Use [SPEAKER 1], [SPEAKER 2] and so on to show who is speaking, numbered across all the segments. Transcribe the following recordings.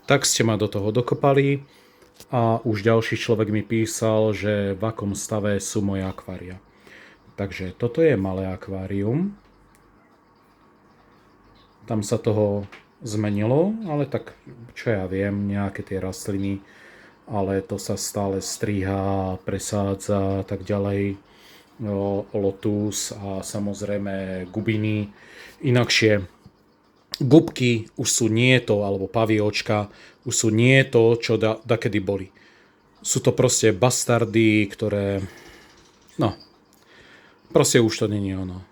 [SPEAKER 1] Tak ste ma do toho dokopali a už ďalší človek mi písal, že v akom stave sú moje akvária. Takže toto je malé akvárium. Tam sa toho zmenilo, ale tak čo ja viem, nejaké tie rastliny, ale to sa stále striha, presádza a tak ďalej. Lotus a samozrejme gubiny. Inakšie gubky už sú nie to, alebo paviočka už sú nie to, čo dakedy boli. Sú to proste bastardy, ktoré... No, proste už to není ono.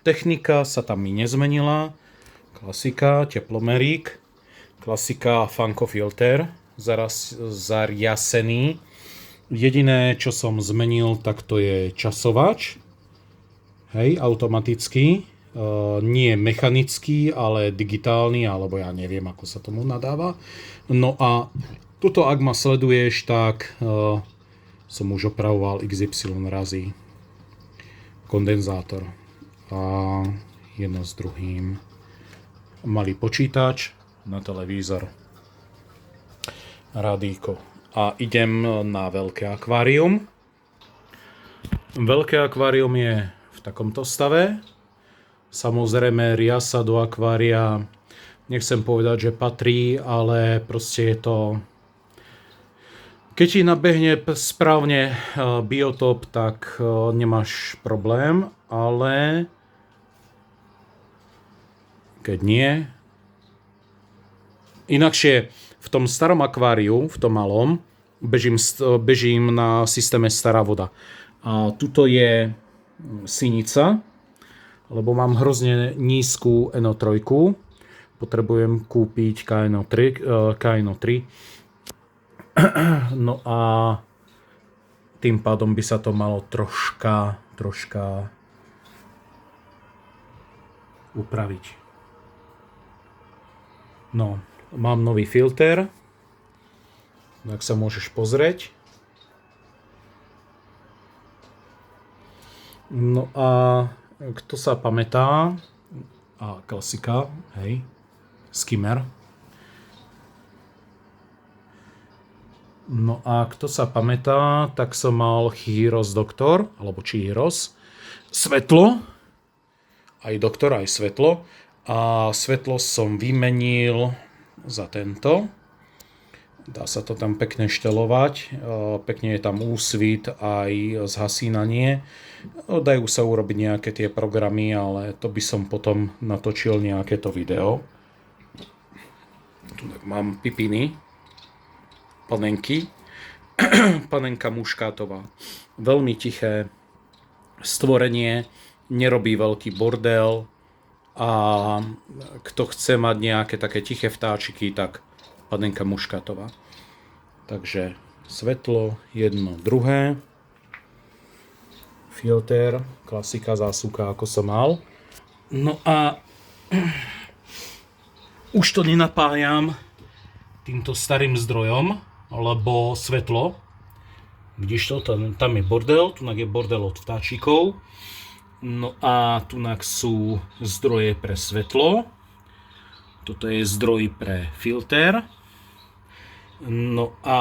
[SPEAKER 1] Technika sa tam mi nezmenila. Klasika, teplomerík. Klasika Funko filter, zariasený. Jediné, čo som zmenil, tak to je časovač. Hej, automatický. Nie mechanický, ale digitálny, alebo ja neviem, ako sa tomu nadáva. No a tuto, ak ma sleduješ, tak som už opravoval XY razy kondenzátor. A jedno s druhým. Malý počítač na televízor. Radíko. A idem na veľké akvárium. Veľké akvárium je v takomto stave. Samozrejme, riasa do akvária, nechcem povedať, že patrí, ale proste je to... Keď ti nabehne správne biotop, tak nemáš problém, ale keď nie... Inakšie v tom starom akváriu, v tom malom, bežím na systéme stará voda. A tuto je sinica, lebo mám hrozne nízku NO3. Potrebujem kúpiť KNO3. No a tým pádom by sa to malo troška upraviť. No, mám nový filter. Tak sa môžeš pozrieť. No a kto sa pamätá, a klasika, hej, skimmer. No a kto sa pamätá, tak som mal Chihiros Doktor, alebo Chihiros, svetlo, aj doktor, aj svetlo. A svetlo som vymenil za tento. Dá sa to tam pekne štelovať, pekne je tam úsvit aj zhasínanie. Dajú sa urobiť nejaké tie programy, ale to by som potom natočil nejaké to video. Tu mám pipiny, panenky, panenka muškátová. Veľmi tiché stvorenie, nerobí veľký bordel a kto chce mať nejaké také tiché vtáčiky, tak panenka muškátová. Takže svetlo, jedno, druhé. Filter, klasika, zásuvka, ako som mal. No a už to nenapájam týmto starým zdrojom, lebo svetlo. Vidíš to, tam je bordel, tu je bordel od vtáčikov. No a tu sú zdroje pre svetlo. Toto je zdroj pre filter. No a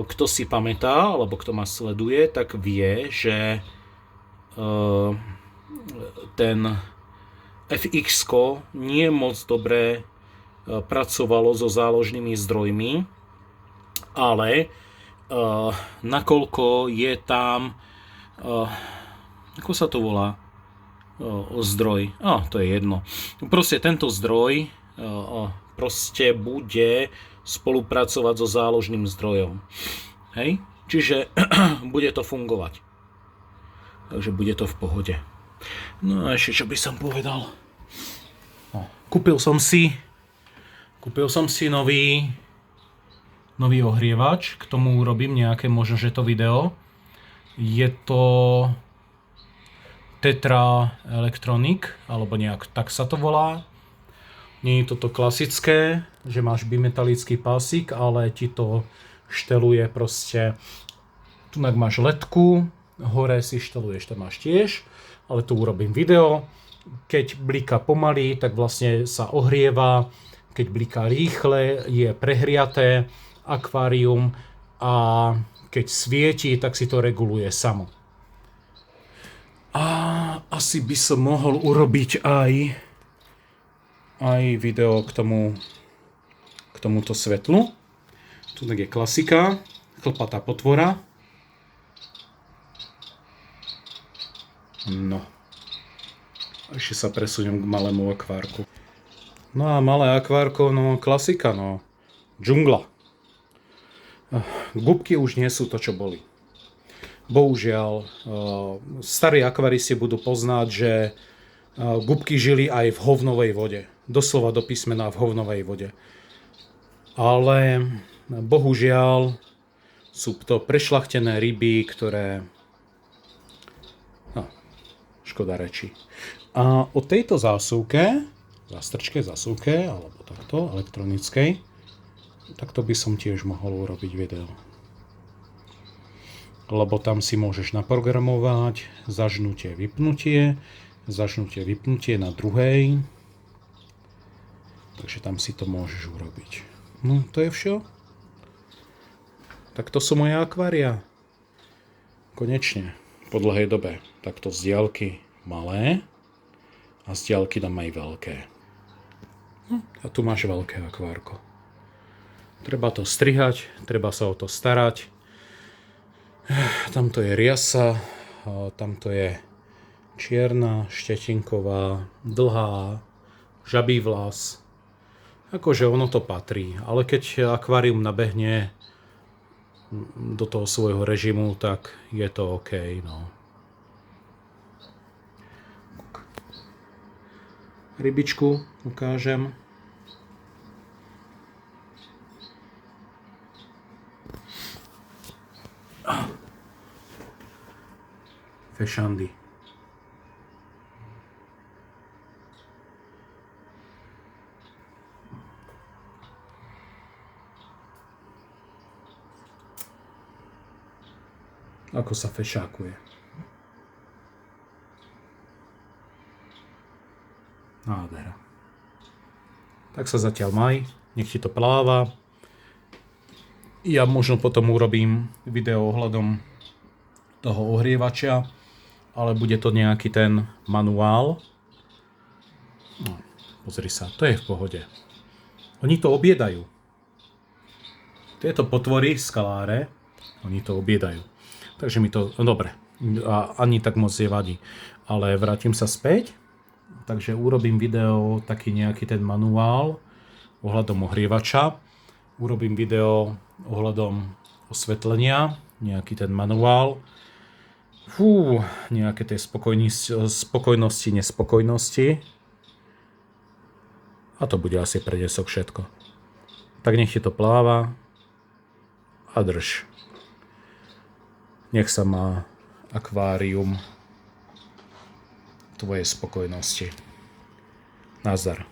[SPEAKER 1] kto si pamätá, alebo kto ma sleduje, tak vie, že ten FX-ko nie moc dobre pracovalo so záložnými zdrojmi, ale nakoľko je tam, ako sa to volá, zdroj, to je jedno. Proste tento zdroj proste bude spolupracovať so záložným zdrojom. Hej? Čiže bude to fungovať. Takže bude to v pohode. No a ešte čo by som povedal. Kúpil som si nový ohrievač. K tomu urobím nejaké možno, že to video. Je to Tetra Electronic, alebo nejak tak sa to volá. Nie je toto klasické, že máš bimetalický pásik, ale ti to šteluje proste. Tunak máš ledku, hore si šteluješ, to máš tiež, ale tu urobím video. keď bliká pomaly, tak vlastne sa ohrieva, keď bliká rýchle, je prehriaté akvárium a keď svieti, tak si to reguluje samo. A asi by som mohol urobiť aj video k tomuto svetlu. Tu tak je klasika, chlpatá potvora. No. Ešte sa presuniem k malému akvárku. No a malé akvárko, no klasika, no. Džungla. Gubky už nie sú to, čo boli. Bohužiaľ, starí akvaristi budú poznať, že gubky žili aj v hovnovej vode. Doslova do písmena v hovnovej vode. Ale bohužiaľ sú to prešľachtené ryby, ktoré... No, škoda reči. A o tejto zásuvke, zásuvke, alebo takto, elektronickej, takto by som tiež mohol urobiť video. Lebo tam si môžeš naprogramovať zažnutie, vypnutie na druhej. Takže tam si to môžeš urobiť. No, to je všetko. Tak to sú moje akvária. Konečne, po dlhej dobe. Takto z diaľky malé a z diaľky dám aj veľké. No, a tu máš veľké akvárko. Treba to strihať, treba sa o to starať. Tamto je riasa, tamto je čierna, štetinková, dlhá, žabý vlas. Akože ono to patrí, ale keď akvárium nabehne do toho svojho režimu, tak je to OK, no. Rybičku ukážem. Fešandy. Ako sa fešákuje. Nádhera. Tak sa zatiaľ maj, nech ti to pláva. Ja možno potom urobím video ohľadom toho ohrievača, ale bude to nejaký ten manuál. No, pozri sa, to je v pohode. Oni to objedajú. Tieto potvory, skaláre, oni to objedajú. Takže mi to, dobre, ani tak moc nevadí. Ale vrátim sa späť, takže urobím video, taký nejaký ten manuál ohľadom ohrievača. Urobím video ohľadom osvetlenia, nejaký ten manuál. Nejaké tie spokojnosti, nespokojnosti. A to bude asi pre dnesok všetko. Tak nech ti to pláva a drž. Nech sa má akvárium tvojej spokojnosti. Nazdar.